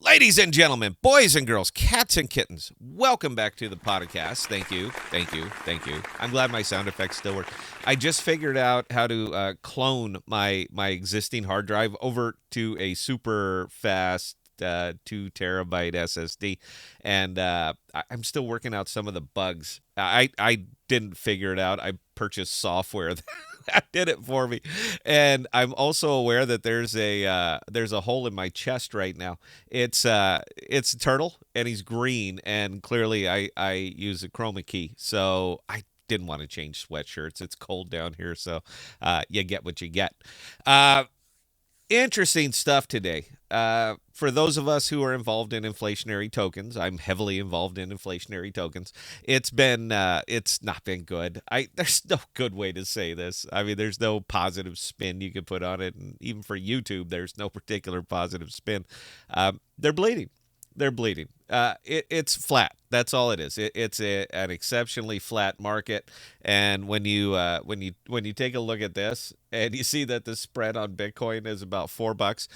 Ladies and gentlemen, boys and girls, cats and kittens, welcome back to the podcast. Thank you, thank you, thank you. I'm glad my sound effects still work. I just figured out how to clone my existing hard drive over to a super fast 2 terabyte SSD, and I'm still working out some of the bugs. I didn't figure it out. I purchased software that did it for me, and I'm also aware that there's a hole in my chest right now. It's a turtle, and he's green, and clearly I use a chroma key, so I didn't want to change sweatshirts. It's cold down here, so you get what you get. Uh, Interesting stuff today. For those of us who are involved in inflationary tokens, I'm heavily involved in inflationary tokens. It's not been good. There's no good way to say this. I mean, there's no positive spin you could put on it, and even for YouTube, there's no particular positive spin. They're bleeding. They're bleeding. It's flat. That's all it is. An exceptionally flat market. And when you take a look at this and you see that the spread on Bitcoin is about $4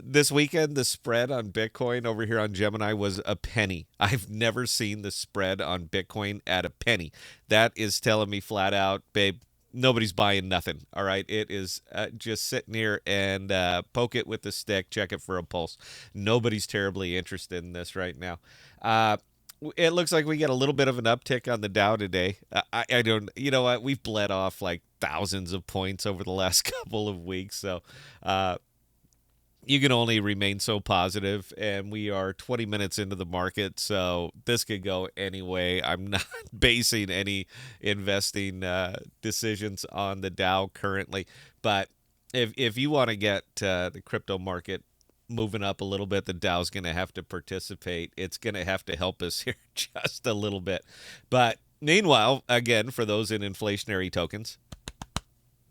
this weekend, the spread on Bitcoin over here on Gemini was a penny. I've never seen the spread on Bitcoin at a penny. That is telling me flat out, babe, nobody's buying nothing. All right, it is just sitting here and poke it with the stick, check it for a pulse. Nobody's terribly interested in this right now. It looks like we get a little bit of an uptick on the Dow today. I don't, you know what? We've bled off like thousands of points over the last couple of weeks, so uh, you can only remain so positive, and we are 20 minutes into the market, so this could go any way. I'm not basing any investing decisions on the Dow currently, but if you want to get the crypto market moving up a little bit, the Dow's going to have to participate. It's going to have to help us here just a little bit. But meanwhile, again, for those in inflationary tokens,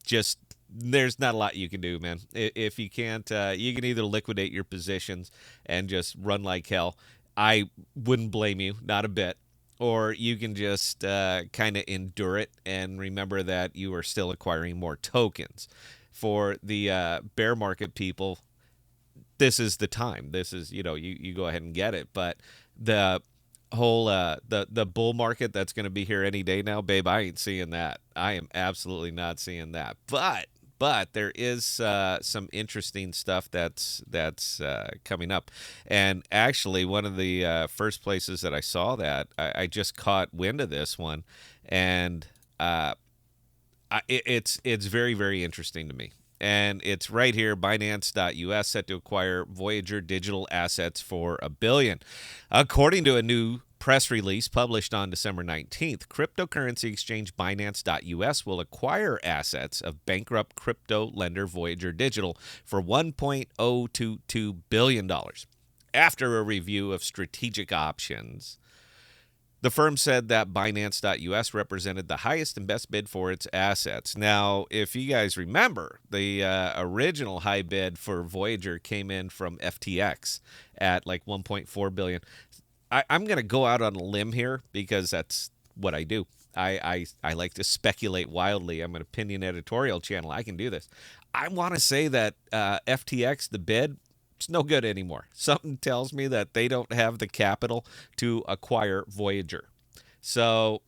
just there's not a lot you can do, man. If you can't, you can either liquidate your positions and just run like hell. I wouldn't blame you, not a bit. Or you can just kind of endure it and remember that you are still acquiring more tokens. For the bear market people, this is the time. This is, you go ahead and get it. But the whole the bull market that's going to be here any day now, babe, I ain't seeing that. I am absolutely not seeing that. But there is some interesting stuff that's coming up, and actually one of the first places that I saw that I just caught wind of this one, and it's very, very interesting to me. And it's right here, Binance.us set to acquire Voyager digital assets for $1 billion. According to a new press release published on December 19th, cryptocurrency exchange Binance.us will acquire assets of bankrupt crypto lender Voyager Digital for $1.022 billion. After a review of strategic options, the firm said that Binance.us represented the highest and best bid for its assets. Now, if you guys remember, the original high bid for Voyager came in from FTX at like $1.4 billion. I'm going to go out on a limb here because that's what I do. I like to speculate wildly. I'm an opinion editorial channel. I can do this. I want to say that FTX, the bid, it's no good anymore. Something tells me that they don't have the capital to acquire Voyager. So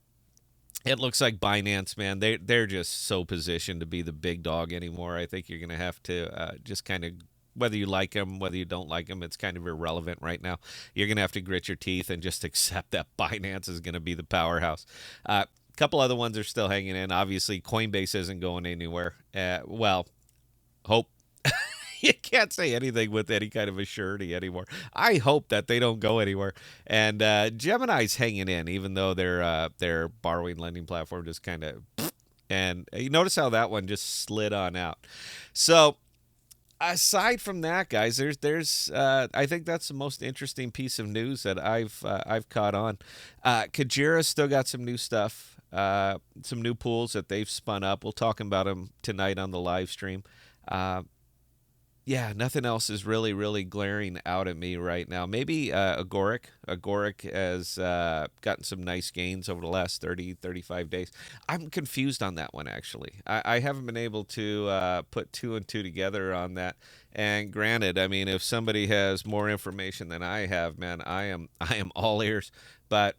it looks like Binance, man, they're just so positioned to be the big dog anymore. I think you're going to have to just kind of, whether you like them, whether you don't like them, it's kind of irrelevant right now. You're going to have to grit your teeth and just accept that Binance is going to be the powerhouse. A couple other ones are still hanging in. Obviously, Coinbase isn't going anywhere. Well, hope you can't say anything with any kind of a surety anymore. I hope that they don't go anywhere. And Gemini's hanging in, even though their borrowing lending platform just kind of. And you notice how that one just slid on out. So aside from that, guys, there's I think that's the most interesting piece of news that I've caught on. Kajira's still got some new stuff, some new pools that they've spun up. We'll talk about them tonight on the live stream. Uh, Yeah, nothing else is really, really glaring out at me right now. Maybe Agoric. Agoric has gotten some nice gains over the last 30, 35 days. I'm confused on that one, actually. I haven't been able to put two and two together on that. And granted, I mean, if somebody has more information than I have, man, I am all ears. But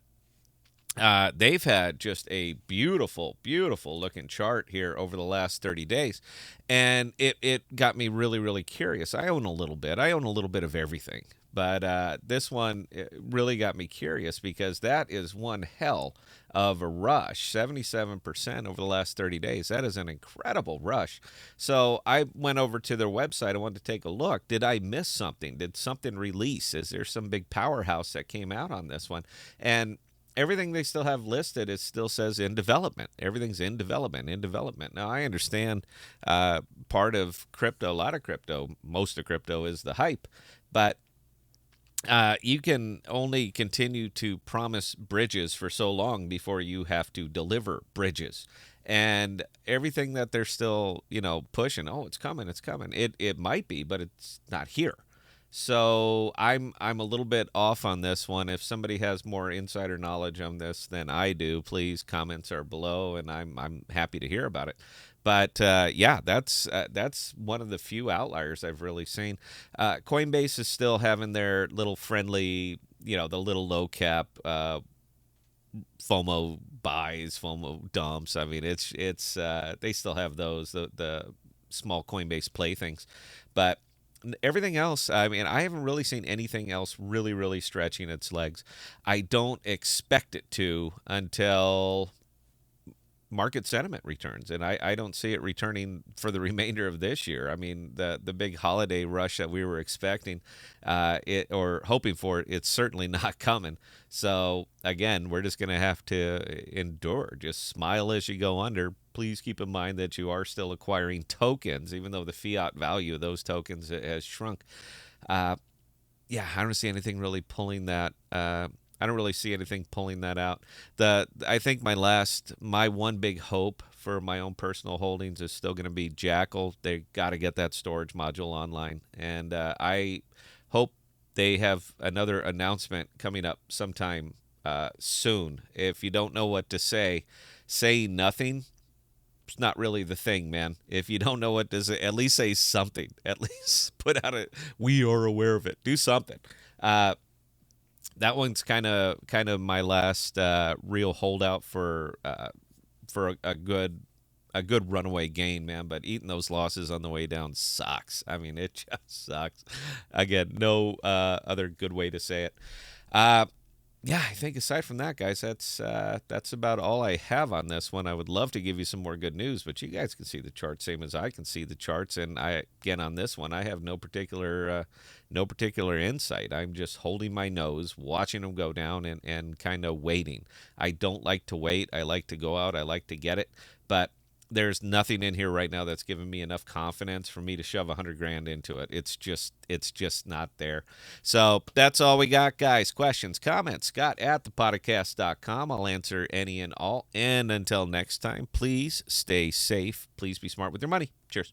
they've had just a beautiful, beautiful looking chart here over the last 30 days. And it got me really, really curious. I own a little bit. I own a little bit of everything. But this one really got me curious because that is one hell of a rush. 77% over the last 30 days. That is an incredible rush. So I went over to their website. I wanted to take a look. Did I miss something? Did something release? Is there some big powerhouse that came out on this one? And everything they still have listed, it still says in development. Everything's in development, in development. Now, I understand part of crypto, a lot of crypto, most of crypto is the hype, but you can only continue to promise bridges for so long before you have to deliver bridges. And everything that they're still, pushing, oh, it's coming, it's coming. It might be, but it's not here. So I'm a little bit off on this one. If somebody has more insider knowledge on this than I do, please comments are below, and I'm happy to hear about it. But yeah, that's one of the few outliers I've really seen. Coinbase is still having their little friendly, the little low cap FOMO buys, FOMO dumps. I mean, it's they still have those the small Coinbase play things, but everything else, I mean, I haven't really seen anything else really, really stretching its legs. I don't expect it to until market sentiment returns, and I don't see it returning for the remainder of this year. I mean, the big holiday rush that we were expecting, it or hoping for, it's certainly not coming. So again, we're just going to have to endure. Just smile as you go under. Please keep in mind that you are still acquiring tokens, even though the fiat value of those tokens has shrunk. Uh, yeah, I don't see anything really pulling that. I don't really see anything pulling that out. I think my one big hope for my own personal holdings is still going to be Jackal. They got to get that storage module online, and I hope they have another announcement coming up sometime soon. If you don't know what to say nothing. It's not really the thing, man. If you don't know what to say, at least say something. At least put out a "we are aware of it." Do something. Uh, that one's kind of my last real holdout for a good runaway gain, man. But eating those losses on the way down sucks. I mean, it just sucks. Again, no other good way to say it. Uh, yeah, I think aside from that, guys, that's about all I have on this one. I would love to give you some more good news, but you guys can see the charts same as I can see the charts, and I again on this one, I have no particular insight. I'm just holding my nose, watching them go down, and kind of waiting. I don't like to wait. I like to go out. I like to get it, but there's nothing in here right now that's giving me enough confidence for me to shove 100 grand into it. It's just not there. So that's all we got, guys. Questions, comments, Scott at thepodcast.com. I'll answer any and all. And until next time, please stay safe. Please be smart with your money. Cheers.